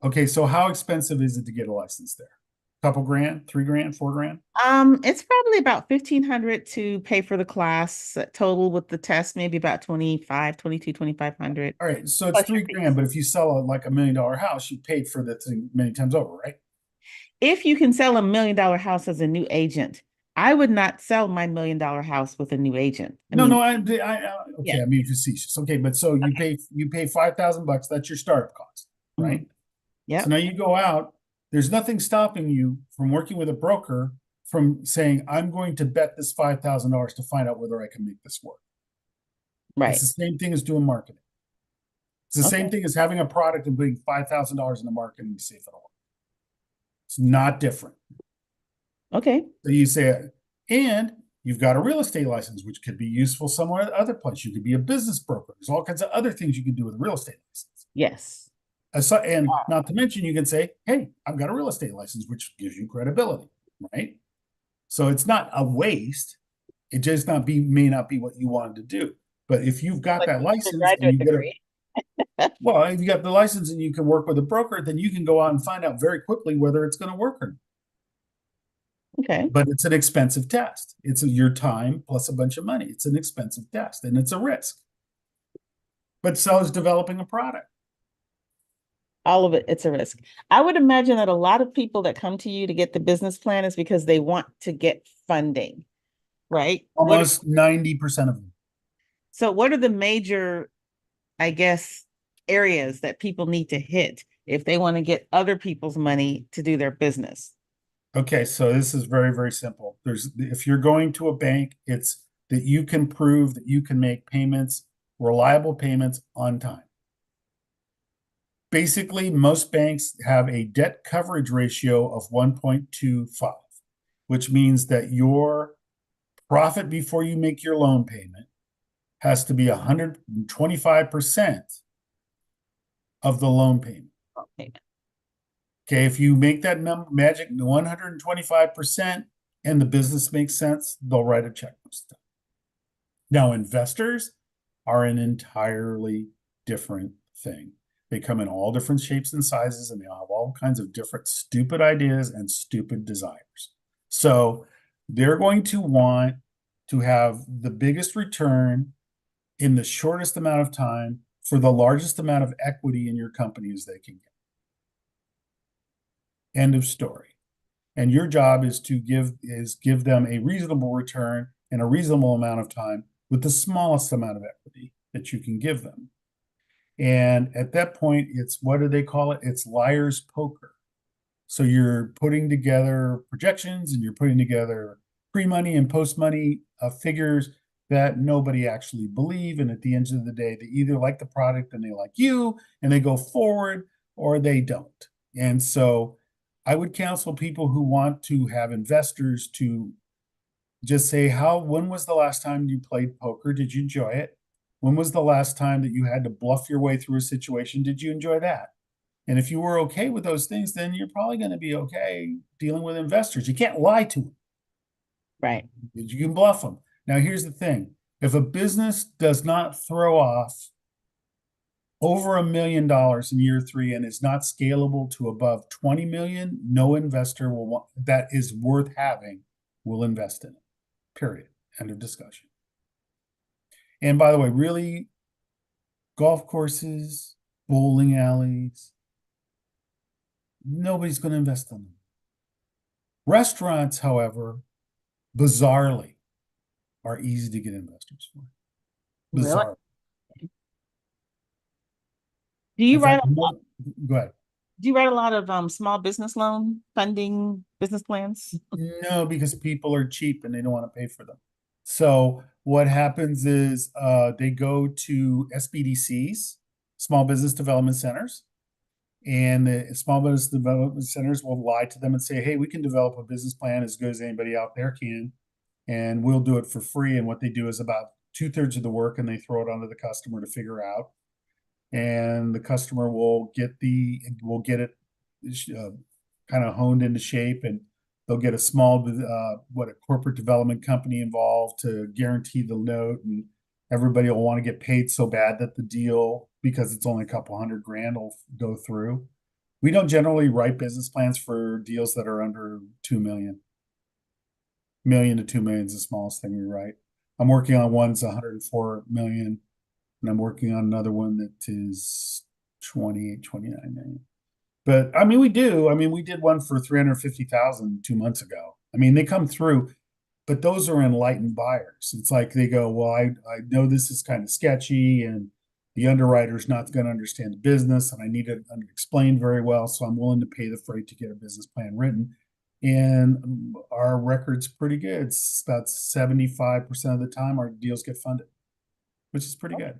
Okay, so how expensive is it to get a license there? Couple grand, 3 grand, 4 grand? It's probably about 1,500 to pay for the class total with the test, maybe about 2,500. All right, so it's Plus 3 your fees. grand, but if you sell like $1 million house, you paid for the thing many times over, right? If you can sell $1 million house as a new agent, I would not sell my $1 million house with a new agent. Okay, Yeah. I'm being facetious. Okay, but so you pay $5,000. That's your startup cost, right? Yeah. So now you go out. There's nothing stopping you from working with a broker from saying, I'm going to bet this $5,000 to find out whether I can make this work. Right. It's the same thing as doing marketing. It's the same thing as having a product and putting $5,000 in the marketing to see if it'll work. It's not different. Okay. So you say, and you've got a real estate license, which could be useful somewhere other place. You could be a business broker. There's all kinds of other things you can do with a real estate license. Yes. And not to mention, you can say, hey, I've got a real estate license, which gives you credibility, right? So it's not a waste. It just may not be what you wanted to do. But if you've got that license and if you got the license and you can work with a broker, then you can go out and find out very quickly whether it's going to work or not. Okay. But it's an expensive test. It's your time plus a bunch of money. It's an expensive test, and it's a risk. But so is developing a product. All of it, it's a risk. I would imagine that a lot of people that come to you to get the business plan is because they want to get funding, right? Almost 90% of them. So what are the major, I guess, areas that people need to hit if they want to get other people's money to do their business? Okay, so this is very, very simple. If you're going to a bank, it's that you can prove that you can make payments, reliable payments on time. basically, most banks have a debt coverage ratio of 1.25, which means that your profit before you make your loan payment has to be 125% of the loan payment. Okay. Okay, if you make that number magic 125% and the business makes sense, they'll write a check. Now, investors are an entirely different thing. They come in all different shapes and sizes, and they have all kinds of different stupid ideas and stupid desires. So they're going to want to have the biggest return in the shortest amount of time for the largest amount of equity in your company as they can get. End of story. And your job is to give them a reasonable return in a reasonable amount of time with the smallest amount of equity that you can give them. And at that point, it's, what do they call it? It's liar's poker. So you're putting together projections and you're putting together pre-money and post-money figures that nobody actually believe. And at the end of the day, they either like the product and they like you and they go forward, or they don't. And so I would counsel people who want to have investors to just say, when was the last time you played poker? Did you enjoy it? When was the last time that you had to bluff your way through a situation? Did you enjoy that? And if you were okay with those things, then you're probably going to be okay dealing with investors. You can't lie to them. Right. You can bluff them. Now, here's the thing. If a business does not throw off over $1 million in year 3 and is not scalable to above 20 million, no investor that is worth having will invest in it. Period. End of discussion. And by the way, really, golf courses, bowling alleys, nobody's going to invest in them. Restaurants, however, bizarrely, are easy to get investors for. Bizarre. Really? Do you write Go ahead. Do you write a lot of small business loan funding business plans? No, because people are cheap and they don't want to pay for them. So what happens is they go to SBDCs, small business development centers, and the small business development centers will lie to them and say, hey, we can develop a business plan as good as anybody out there can, and we'll do it for free. And what they do is about 2/3 of the work, and they throw it onto the customer to figure out. And the customer will get it kind of honed into shape, and they'll get a small a corporate development company involved to guarantee the note, and everybody will want to get paid so bad that the deal, because it's only a couple $100,000, will go through. We don't generally write business plans for deals that are under 2 million. $1 million to 2 million is the smallest thing we write. I'm working on one's 104 million. And I'm working on another one that is 28, 29 million. But I mean, we did one for 350,000 2 months ago. I mean, they come through, but those are enlightened buyers. It's like they go, well, I know this is kind of sketchy and the underwriter's not going to understand the business and I need it explained very well. So I'm willing to pay the freight to get a business plan written. And our record's pretty good. It's about 75% of the time our deals get funded, which is pretty good.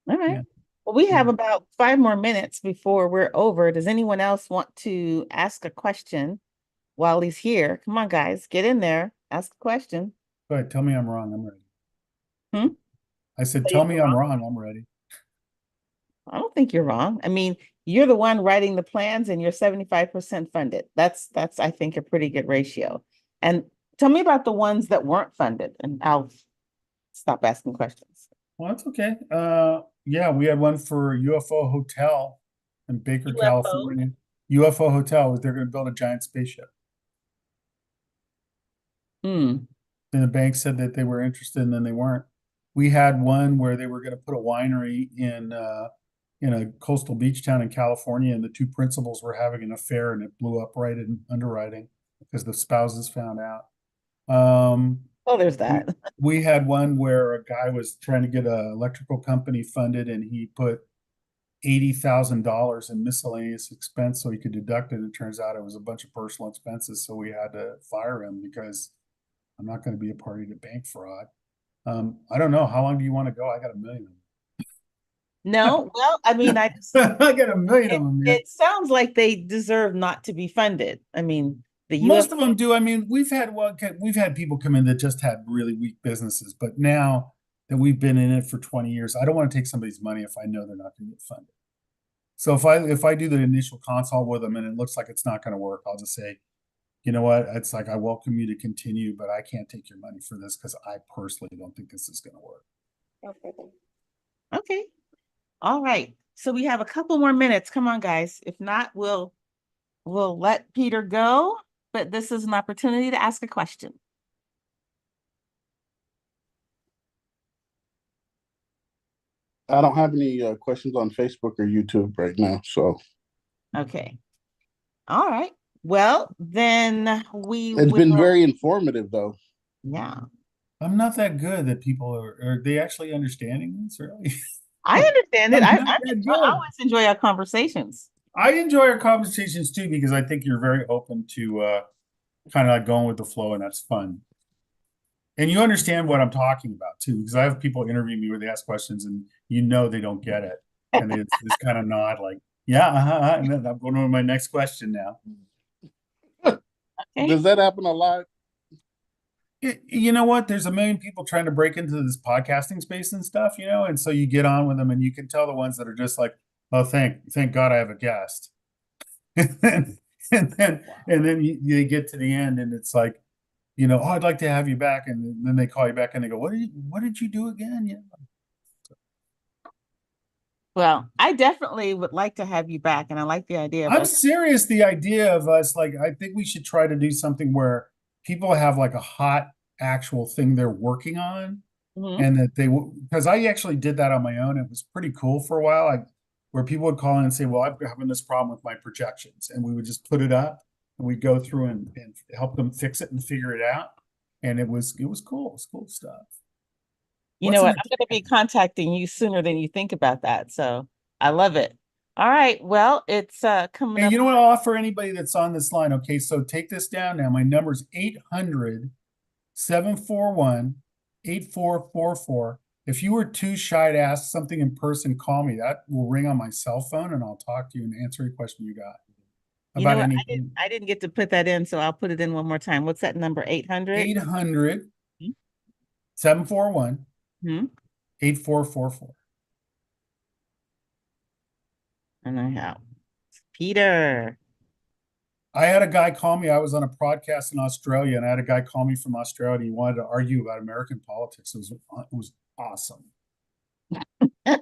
All right. Yeah. Well, we have about 5 more minutes before we're over. Does anyone else want to ask a question while he's here? Come on, guys, get in there. Ask a question. Go ahead. Tell me I'm wrong. I'm ready. Hmm? I said, So tell you're me I'm wrong. I'm ready. I don't think you're wrong. I mean, you're the one writing the plans and you're 75% funded. That's I think a pretty good ratio. And tell me about the ones that weren't funded, and I'll stop asking questions. Well, that's okay. Yeah, we had one for UFO Hotel in Baker, UFO? California. UFO Hotel, they're going to build a giant spaceship. Hmm. And the bank said that they were interested, and then they weren't. We had one where they were going to put a winery in a coastal beach town in California, and the two principals were having an affair, and it blew up right in underwriting because the spouses found out. Oh, there's that. We had one where a guy was trying to get an electrical company funded, and he put $80,000 in miscellaneous expense so he could deduct it. It turns out it was a bunch of personal expenses, so we had to fire him because I'm not going to be a party to bank fraud. I don't know. How long do you want to go? I got 1 million. No, well, I mean, I just, I got a million it, of them, man. it sounds like they deserve not to be funded. I mean, the Most UF, of them do. I mean, we've had people come in that just had really weak businesses, but now that we've been in it for 20 years, I don't want to take somebody's money if I know they're not going to get funded. So if I do the initial consult with them and it looks like it's not going to work, I'll just say, you know what? It's like I welcome you to continue, but I can't take your money for this because I personally don't think this is going to work. okay. All right. So we have a couple more minutes. Come on, guys. If not, we'll let Peter go, but this is an opportunity to ask a question. I don't have any questions on Facebook or YouTube right now. So Okay. All right. Well, then we it's been will, very informative, though. yeah. I'm not that good that people are they actually understanding this really? I understand it. I'm I not that I good. always enjoy our conversations. I enjoy our conversations too because I think you're very open to kind of like going with the flow, and that's fun. And you understand what I'm talking about too, because I have people interview me where they ask questions and they don't get it, and they just kind of nod like, yeah, and then I'm going on to my next question now. Okay. Does that happen a lot? You know what? There's a million people trying to break into this podcasting space and stuff, and so you get on with them, and you can tell the ones that are just like, oh, thank God I have a guest. And then you get to the end and it's like, oh, I'd like to have you back. And then they call you back and they go, what did you do again? Yeah. Well, I definitely would like to have you back, and I like the idea of I'm us. serious. The idea of us, like, I think we should try to do something where people have like a hot actual thing they're working on, Mhm. and that because I actually did that on my own. It was pretty cool for a while. Where people would call in and say, well, I'm having this problem with my projections. And we would just put it up and we'd go through and help them fix it and figure it out. And it was cool. It was cool stuff. You know What's in what? the I'm going to be contacting you sooner than you think about that. So I love it. All right. Well, it's coming Hey, up. you know what I'll offer anybody that's on this line? Okay, so take this down now. My number is 800-741-8444. If you were too shy to ask something in person, call me. That will ring on my cell phone and I'll talk to you and answer any question you got You know about what? anything. I didn't get to put that in, so I'll put it in one more time. What's that number? 800? 800-741 Hmm. 8444. And I have Peter. I had a guy call me. I was on a podcast in Australia, and I had a guy call me from Australia. He wanted to argue about American politics. It was awesome. And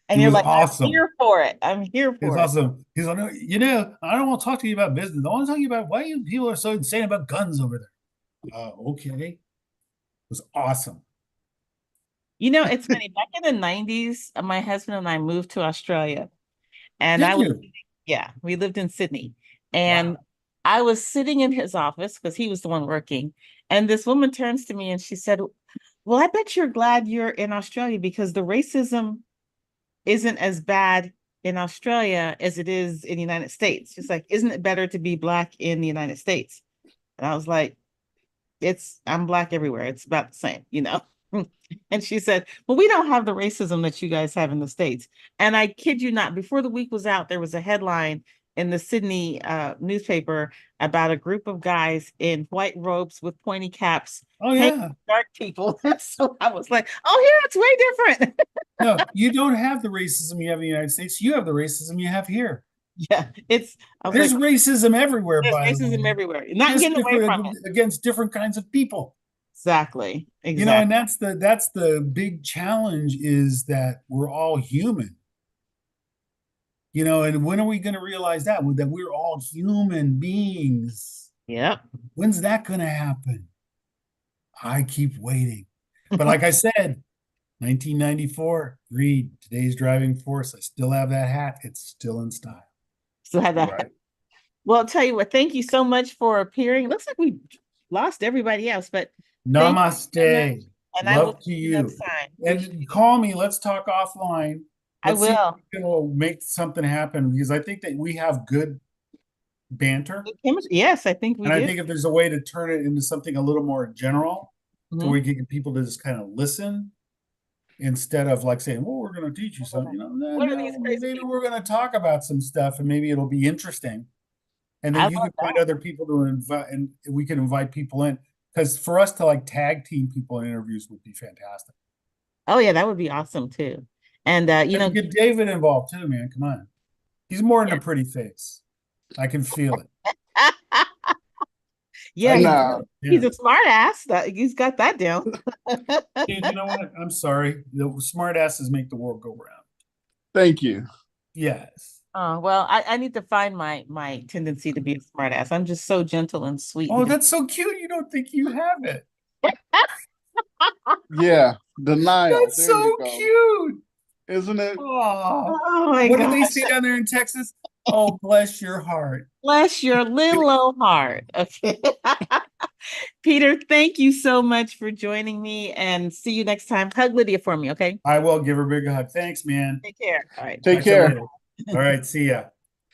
It you're was like, awesome. I'm here for it. I'm here It's for it. awesome. He's like, no, I don't want to talk to you about business. I want to talk to you about why you people are so insane about guns over there. Okay. It was awesome. You know, it's funny. Back in the 90s, my husband and I moved to Australia. And Did you? yeah, we lived in Sydney. And Wow. I was sitting in his office because he was the one working. And this woman turns to me and she said, well, I bet you're glad you're in Australia because the racism isn't as bad in Australia as it is in the United States. She's like, isn't it better to be Black in the United States? And I was like, I'm Black everywhere. It's about the same, you know? And she said, well, we don't have the racism that you guys have in the States. And I kid you not, before the week was out, there was a headline in the Sydney newspaper about a group of guys in white robes with pointy caps, Oh, yeah. dark people. So I was like, oh, here it's way different. No, you don't have the racism you have in the United States. You have the racism you have here. Yeah, I was There's like, racism everywhere, there's by the racism way. everywhere. You're not Just getting away from different it. against different kinds of people. Exactly. And that's the big challenge is that we're all human. And when are we going to realize that we're all human beings? Yep. When's that going to happen? I keep waiting. But like I said, 1994, Reed, today's driving force. I still have that hat. It's still in style. Still have that. Right. Well, I'll tell you what, thank you so much for appearing. It looks like we lost everybody else, but Namaste. and I will Love to see you you. next time. And call me. Let's talk offline. I Let's see if will. we can make something happen because I think that we have good banter. Yes, I think we And I do. think if there's a way to turn it into something a little more general to Mhm. where you get people to just kind of listen, instead of like saying, well, we're going to teach you something, you know, no, What are these no, crazy maybe people? we're going to talk about some stuff and maybe it'll be interesting. And I then you love can find that. other people to invite, and we can invite people in. Because for us to like tag team people in interviews would be fantastic. Oh yeah, that would be awesome too. And you know, And get David involved too, man. Come on. He's more than a pretty face. I can feel it. yeah, I can Nah, feel it. he's Yeah. a smart ass. He's got that down. Dude, you know what? I'm sorry. The smart asses make the world go round. thank you. Yes. Oh, well, I need to find my tendency to be a smart ass. I'm just so gentle and sweet. Oh, that's so cute. You don't think you have it. Yeah, denial. That's There you so go. cute. Isn't it? Oh, Oh my what did they gosh. say down there in Texas? Oh, bless your heart. Bless your little old heart. Okay. Peter, thank you so much for joining me and see you next time. Hug Lydia for me, okay? I will give her a big hug. Thanks, man. Take care. All right. Take Talk to you care. later. All right. See ya.